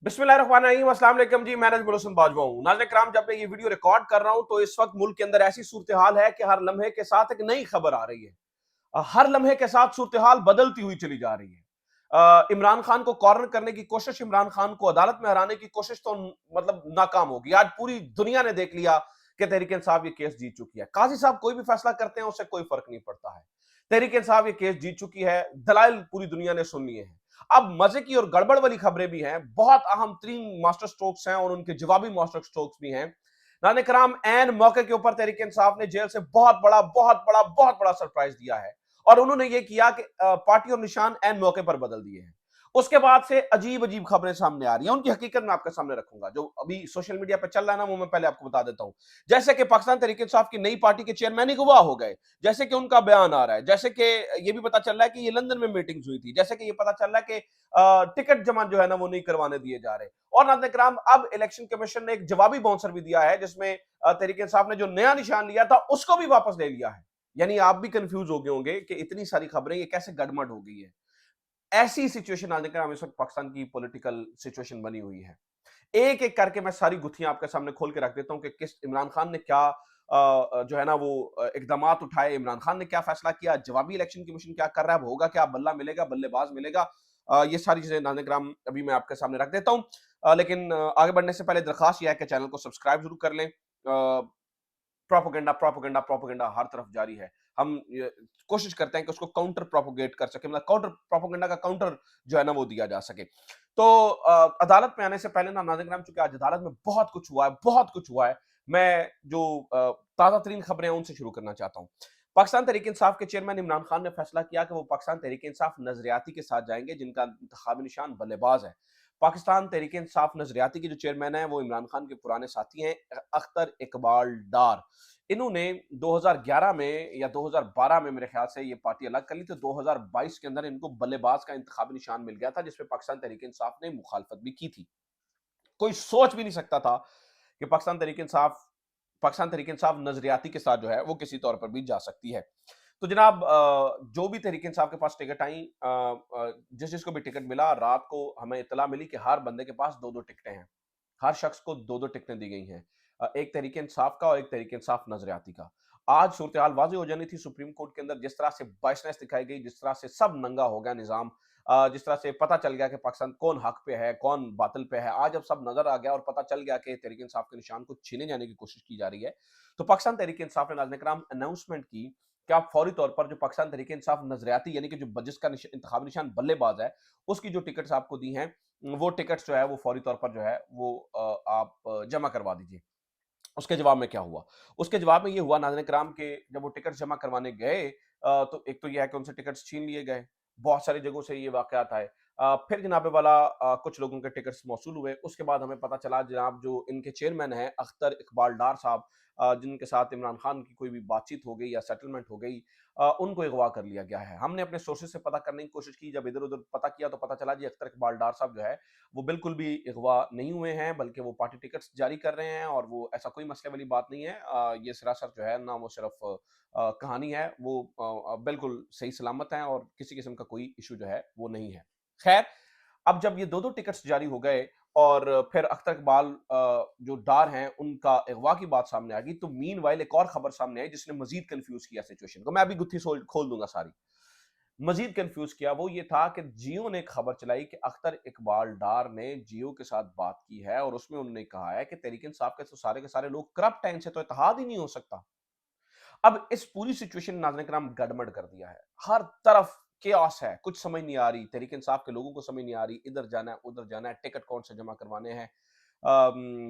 बिस्मिल्लाहिर्रहमानिर्रहीम, अस्सलाम वालेकुम जी। मैं नजमुल हसन बाजवा हूं। नाज़रीन किराम, जब मैं ये वीडियो रिकॉर्ड कर रहा हूं तो इस वक्त मुल्क के अंदर ऐसी सूरत हाल है कि हर लम्हे के साथ एक नई खबर आ रही है। हर लम्हे के साथ सूरत हाल बदलती हुई चली जा रही है। इमरान खान को कॉर्नर करने की कोशिश, इमरान खान को अदालत में हराने की कोशिश तो मतलब नाकाम होगी। आज पूरी दुनिया ने देख लिया कि तहरीक इंसाफ ये केस जीत चुकी है। काजी साहब कोई भी फैसला करते हैं उससे कोई फर्क नहीं पड़ता है। तहरीक इंसाफ ये केस जीत चुकी है, दलाइल पूरी दुनिया ने सुन लिए हैं। अब मजे की और गड़बड़ वाली खबरें भी हैं, बहुत अहम तरीन मास्टर स्ट्रोक्स हैं और उनके जवाबी मास्टर स्ट्रोक्स भी हैं। नाने कराम, एन मौके के ऊपर तहरीक इंसाफ ने जेल से बहुत बड़ा सरप्राइज दिया है। और उन्होंने ये किया कि पार्टी और निशान एन मौके पर बदल दिए हैं। उसके बाद से अजीब अजीब खबरें सामने आ रही हैं, उनकी हकीकत मैं आपके सामने रखूंगा। जो अभी सोशल मीडिया पर चल रहा है ना, वो मैं पहले आपको बता देता हूं। जैसे कि पाकिस्तान तहरीक इंसाफ की नई पार्टी के चेयरमैन ही गवाह हो गए, जैसे कि उनका बयान आ रहा है, जैसे कि ये भी पता चल रहा है कि ये लंदन में मीटिंग्स हुई थी, जैसे कि ये पता चल रहा है कि टिकट जमा जो है ना वो नहीं करवाने दिए जा रहे। और नाज़रीन किराम, अब इलेक्शन कमीशन ने एक जवाबी बाउंसर भी दिया है, जिसमें तहरीक इंसाफ ने जो नया निशान लिया था उसको भी वापस ले लिया है। यानी आप भी कंफ्यूज हो गए होंगे कि इतनी सारी खबरें ये कैसे गड़मड़ हो गई है। ऐसी सिचुएशन आने का इस वक्त पाकिस्तान की पॉलिटिकल सिचुएशन बनी हुई है। एक एक करके मैं सारी गुत्थियां आपके सामने खोल के रख देता हूं कि किस इमरान खान ने क्या जो है ना वो इकदामात उठाए, इमरान खान ने क्या फैसला किया, जवाबी इलेक्शन कमीशन क्या कर रहा है, होगा क्या, बल्ला मिलेगा, बल्लेबाज मिलेगा। ये सारी चीजें नाज़रीन अभी मैं आपके सामने रख देता हूं। लेकिन आगे बढ़ने से पहले दरखास्त यह है कि चैनल को सब्सक्राइब जरूर कर लें। प्रोपोगेंडा प्रोपोगेंडा प्रोपोगेंडा हर तरफ जारी है। हम कोशिश करते हैं कि उसको काउंटर प्रोपोगेट कर सके, मतलब काउंटर प्रोपोगेंडा का काउंटर जो है ना वो दिया जा सके। तो अदालत में आने से पहले ना नाज़रीन ग्राम, चूंकि आज अदालत में बहुत कुछ हुआ है, बहुत कुछ हुआ है, मैं जो ताज़ा तरीन खबरें हैं उनसे शुरू करना चाहता हूँ। पाकिस्तान तहरीक इंसाफ के चेयरमैन इमरान खान ने फैसला किया कि वो पाकिस्तान तहरीक इंसाफ नजरियाती के साथ जाएंगे, जिनका इंतखाबी निशान बल्लेबाज है। पाकिस्तान तहरीक इंसाफ नजरियाती के जो चेयरमैन है वो इमरान खान के पुराने साथी हैं, अख्तर इकबाल डार। इन्होंने 2011 में या 2012 में मेरे ख्याल से ये पार्टी अलग कर ली, तो 2022 के अंदर इनको बल्लेबाज का इंतखाबी निशान मिल गया था, जिसपे पाकिस्तान तहरीक इंसाफ ने मुखालफत भी की थी। कोई सोच भी नहीं सकता था कि पाकिस्तान तहरीक इंसाफ नजरियाती के साथ जो है वो किसी तौर पर भी जा सकती है। तो जनाब, जो भी तहरीक इंसाफ के पास टिकट आई, जिस जिसको भी टिकट मिला, रात को हमें इत्तला मिली कि हर बंदे के पास दो दो टिकटें हैं। हर शख्स को दो दो टिकटें दी गई हैं, एक तहरीक इंसाफ का और एक तहरीक इंसाफ नजरियाती का। आज सूरत हाल वाज़ेह हो जानी थी सुप्रीम कोर्ट के अंदर, जिस तरह से बाइसनेस दिखाई गई, जिस तरह से सब नंगा हो गया निज़ाम, जिस तरह से पता चल गया कि पाकिस्तान कौन हक पे है, कौन बातिल पे है। आज जब सब नजर आ गया और पता चल गया कि तहरीक इंसाफ के निशान को छीने जाने की कोशिश की जा रही है, तो पाकिस्तान तहरीक इंसाफ ने नाज़रीन कराम अनाउंसमेंट की कि आप फौरी तौर पर जो पाकिस्तान तहरीक इंसाफ नजरियाती, यानी कि जो जिसका इंतखाबी निशान बल्लेबाज है, उसकी जो टिकट्स आपको दी हैं, वो टिकट्स जो है वो फौरी तौर पर जो है वो आप जमा करवा दीजिए। उसके जवाब में क्या हुआ? उसके जवाब में ये हुआ नाज़रीन किराम के जब वो टिकट जमा करवाने गए, तो एक तो ये है कि उनसे टिकट्स छीन लिए गए। बहुत सारी जगहों से ये वाक़यात आए। फिर जनाब वाला कुछ लोगों के टिकट्स मौसूल हुए। उसके बाद हमें पता चला जनाब जो इनके चेयरमैन हैं अख्तर इकबाल डार साहब, जिनके साथ इमरान खान की कोई भी बातचीत हो गई या सेटलमेंट हो गई, उनको अगवा कर लिया गया है। हमने अपने सोर्सेज़ से पता करने की कोशिश की, जब इधर-उधर पता किया तो पता चला जी अख्तर इकबाल डार साहब जो है वो बिल्कुल भी अगवा नहीं हुए हैं, बल्कि वो पार्टी टिकट्स जारी कर रहे हैं और वो ऐसा कोई मसले वाली बात नहीं है। ये सरासर जो है ना वो सिर्फ कहानी है, वो बिल्कुल सही सलामत हैं और किसी किस्म का कोई इशू जो है वो नहीं है। खैर, अब जब ये 2-2 टिकट्स जारी हो गए और फिर अख्तर इकबाल जो डार हैं उनका अगवा की बात सामने आ गई, तो मीनवाइल एक और खबर सामने आई जिसने मज़ीद कन्फ्यूज़ किया सिचुएशन को। मैं अभी गुत्थी सोल खोल दूँगा सारी। मज़ीद कन्फ्यूज़ किया वो ये था कि जियो ने एक खबर चलाई कि अख्तर इकबाल डार ने जियो के साथ बात की है और उसमें उन्होंने कहा है कि तहरीक इंसाफ के सारे लोग करप्ट हैं, इनसे तो इत्तेहाद ही नहीं हो सकता। अब इस पूरी सिचुएशन ने नाज़रीन किराम गड़बड़ कर दिया है। हर तरफ केओस है, कुछ समझ नहीं आ रही, तहरीक इंसाफ के लोगों को समझ नहीं आ रही, इधर जाना है, उधर जाना है, टिकट कौन से जमा करवाने हैं,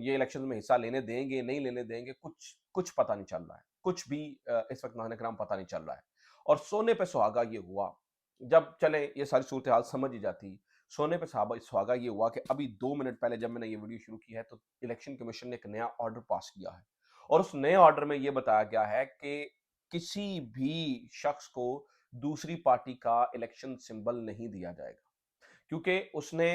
ये इलेक्शन में हिस्सा लेने देंगे, नहीं लेने देंगे, कुछ कुछ पता नहीं चल रहा है। कुछ भी इस वक़्त नाज़रीन किराम पता नहीं चल रहा है। और सोने पे सुहागा ये हुआ, जब चलें ये सारी सूरत-ए-हाल समझ ही जाती। सोने पे सुहागा ये हुआ कि अभी 2 मिनट पहले जब मैंने ये वीडियो शुरू की है, तो इलेक्शन कमीशन ने एक नया ऑर्डर पास किया है। और उस नए ऑर्डर में ये बताया गया है कि किसी भी शख्स को दूसरी पार्टी का इलेक्शन सिंबल नहीं दिया जाएगा, क्योंकि उसने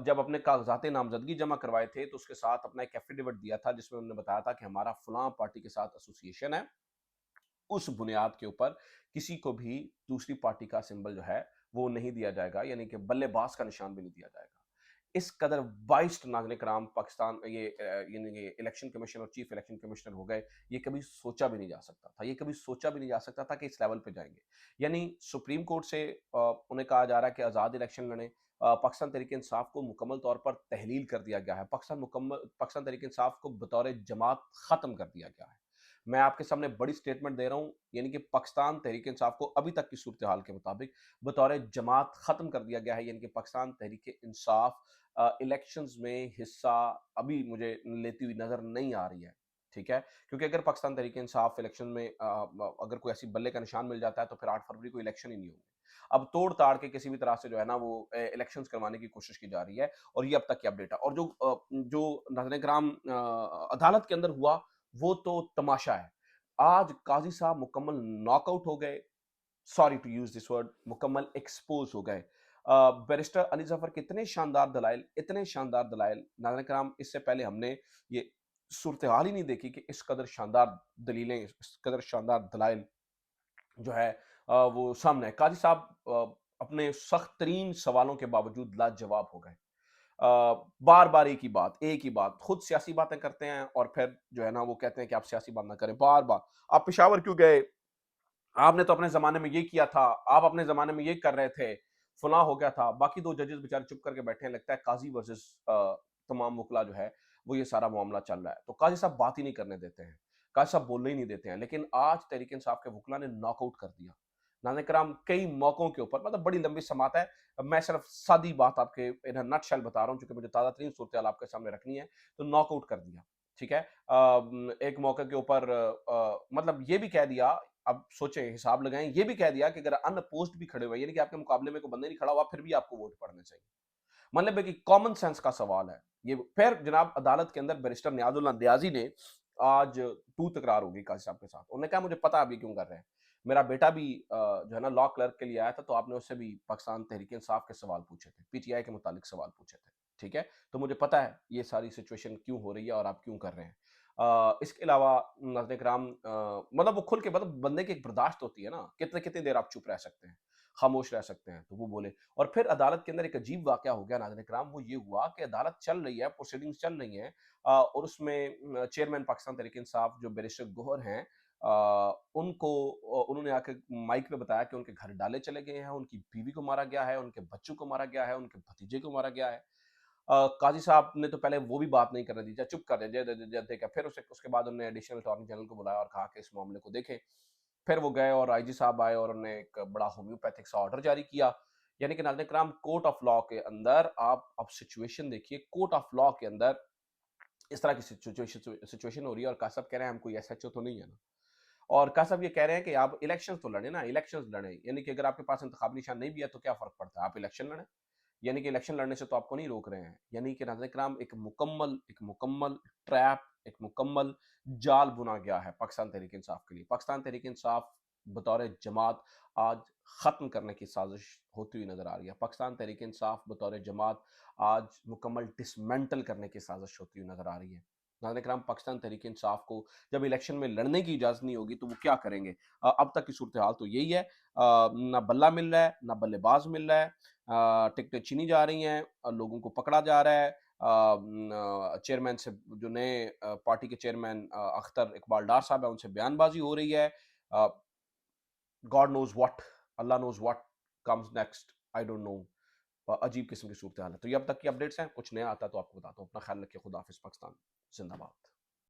जब अपने कागजात नामजदगी जमा करवाए थे तो उसके साथ अपना एक एफिडेविट दिया था जिसमें उन्होंने बताया था कि हमारा फलां पार्टी के साथ एसोसिएशन है। उस बुनियाद के ऊपर किसी को भी दूसरी पार्टी का सिंबल जो है वो नहीं दिया जाएगा, यानी कि बल्लेबाज का निशान भी नहीं दिया जाएगा। इस कदर वाइस्ट नाज़रीन कराम पाकिस्तान यानी ये इलेक्शन कमीशन और चीफ इलेक्शन कमिश्नर हो गए, ये कभी सोचा भी नहीं जा सकता था। ये कभी सोचा भी नहीं जा सकता था कि इस लेवल पे जाएँगे। यानी सुप्रीम कोर्ट से उन्हें कहा जा रहा है कि आज़ाद इलेक्शन लड़ें। पाकिस्तान तहरीक-ए-इंसाफ को मुकम्मल तौर पर तहलील कर दिया गया है। पाकिस्तान तहरीक-ए-इंसाफ को बतौर जमात ख़त्म कर दिया गया है। मैं आपके सामने बड़ी स्टेटमेंट दे रहा हूँ, यानी कि पाकिस्तान तहरीक-ए-इंसाफ को अभी तक की सूरत-ए-हाल के मुताबिक बतौर जमात ख़त्म कर दिया गया है, यानी कि पाकिस्तान तहरीक-ए-इंसाफ इलेक्शंस में हिस्सा अभी मुझे लेती हुई नज़र नहीं आ रही है, ठीक है? क्योंकि अगर पाकिस्तान तहरीक-ए-इंसाफ इलेक्शन में अगर कोई ऐसी बल्ले का निशान मिल जाता है, तो फिर 8 फरवरी को इलेक्शन ही नहीं होंगे। अब तोड़-ताड़ के किसी भी तरह से जो है ना वो इलेक्शंस करवाने की कोशिश की जा रही है और ये अब तक की अपडेट है। और जो नाज़रीन कराम अदालत के अंदर हुआ, वो तो तमाशा है। आज काज़ी साहब मुकम्मल नॉकआउट हो गए, sorry to use this word, मुकम्मल एक्सपोज़ हो गए। बैरिस्टर अली ज़फ़र के इतने शानदार दलाइल, नाज़रीन कराम इससे पहले हमने ये सूरत-ए-हाल ही नहीं देखी कि इस कदर शानदार दलीलें, इस कदर शानदार दलाइल जो है वो सामने आए। काज़ी साहब अपने सख्त तरीन सवालों के बावजूद लाजवाब हो गए। बार-बार एक ही बात, खुद सियासी बातें करते हैं और फिर जो है ना वो कहते हैं कि आप सियासी बात ना करें, बार-बार। आप पेशावर क्यों गए? आपने तो अपने ज़माने में ये किया था, आप अपने ज़माने में ये कर रहे थे, फलाँ हो गया था। बाकी 2 जजेस बेचारे चुप करके बैठे हैं, लगता है काज़ी वर्सेस तमाम वकला जो है, वो ये सारा मामला चल रहा है। तो काज़ी साहब बात ही नहीं करने देते हैं, काज़ी साहब बोलने ही नहीं देते हैं। लेकिन आज तहरीक-ए-इंसाफ के वकला ने नॉकआउट कर दिया। नाज़रीन कराम कई मौकों के ऊपर, मतलब बड़ी लंबी समात है, मैं सिर्फ सादी बात आपके इन अ नटशेल बता रहा हूँ क्योंकि मुझे ताज़ा-तरीन सूरत-ए-हाल आपके सामने रखनी है, तो नॉकआउट कर दिया, ठीक है? एक मौके के ऊपर मतलब ये भी कह दिया, अब सोचें, हिसाब लगाएँ, ये भी कह दिया कि अगर अनअपोज़्ड भी खड़े हुए, यानी कि आपके मुकाबले में कोई बंदा नहीं खड़ा हुआ, फिर भी आपको वोट पड़ने चाहिए। मतलब है कि कॉमन सेंस का सवाल है। ये फिर जनाब अदालत के अंदर बैरिस्टर नियाज़ुल्लाह नियाज़ी ने आज तू तकरार हो गई काज़ी साहब के साथ। उन्होंने कहा मुझे पता है आप ये क्यों कर रहे हैं। मेरा बेटा भी जो है ना लॉ क्लर्क के लिए आया था, तो आपने उससे भी पाकिस्तान तहरीक-ए-इंसाफ के सवाल पूछे थे, पीटीआई के मुतालिक सवाल पूछे थे, ठीक है? तो मुझे पता है ये सारी सिचुएशन क्यों हो रही है और आप क्यों कर रहे हैं। इसके अलावा नाज़रीन किराम मतलब वो खुल के, मतलब बंदे की एक बर्दाश्त होती है ना, कितनी-कितनी देर आप चुप रह सकते हैं, खामोश रह सकते हैं, तो वो बोले। और फिर अदालत के अंदर एक अजीब वाक़या हो गया नाज़रीन इकराम, वो ये हुआ कि अदालत चल रही है, प्रोसीडिंग्स चल रही हैं और उसमें चेयरमैन पाकिस्तान तहरीक-ए-इंसाफ जो बैरिस्टर गोहर हैं उनको उन्होंने आके माइक पे बताया कि उनके घर डाले चले गए हैं, उनकी बीवी को मारा गया है, उनके बच्चों को मारा गया है, उनके भतीजे को मारा गया है। काज़ी साहब ने तो पहले वो भी बात नहीं करने दी, चुप कर रहे, देखा। फिर उसके बाद उन्होंने एडिशनल अटॉर्नी जनरल को बुलाया और कहा कि इस मामले को देखें। फिर वो गए और आईजी साहब आए और उन्होंने एक बड़ा होम्योपैथिक सा ऑर्डर जारी किया। यानी कि नाज़रीन कराम कोर्ट ऑफ लॉ के अंदर आप अब सिचुएशन देखिए, कोर्ट ऑफ लॉ के अंदर इस तरह की सिचुएशन हो रही है और काज़ी साहब कह रहे हैं हम कोई एसएचओ तो नहीं है ना। और काज़ी साहब ये कह रहे हैं कि आप इलेक्शंस तो लड़ें ना, इलेक्शंस लड़ें। यानी कि अगर आपके पास इंतखाबी निशान नहीं भी है तो क्या फ़र्क पड़ता है, आप इलेक्शन लड़ें। यानी कि इलेक्शन लड़ने से तो आपको नहीं रोक रहे हैं। यानी कि नाज़रीन किराम एक मुकम्मल ट्रैप, एक मुकम्मल जाल बुना गया है पाकिस्तान तहरीक-ए-इंसाफ के लिए। पाकिस्तान तहरीक-ए-इंसाफ बतौर जमात आज ख़त्म करने की साज़िश होती हुई नज़र आ रही है। पाकिस्तान तहरीक-ए-इंसाफ बतौर जमात आज मुकम्मल डिसमेंटल करने की साज़िश होती हुई नज़र आ रही है। नाज़रीन किराम पाकिस्तान तहरीक-ए-इंसाफ को जब इलेक्शन में लड़ने की इजाज़त नहीं होगी तो वो क्या करेंगे? अब तक की सूरत-ए-हाल तो यही है। ना बल्ला मिल रहा है, ना बल्लेबाज़ मिल रहा है। टिकटें छीनी जा रही हैं लोगों को पकड़ा जा रहा है। चेयरमैन से जो नए पार्टी के चेयरमैन अख्तर इकबाल डार साहब हैं, उनसे बयानबाज़ी हो रही है। Uh, God knows what, Allah knows what comes next, I don't know. अजीब किस्म की सूरत-ए-हाल है। तो ये अब तक की अपडेट्स हैं, कुछ नया आता है तो आपको बताता हूँ। अपना ख़्याल रखिए, खुदा हाफ़िज़, पाकिस्तान ज़िंदाबाद।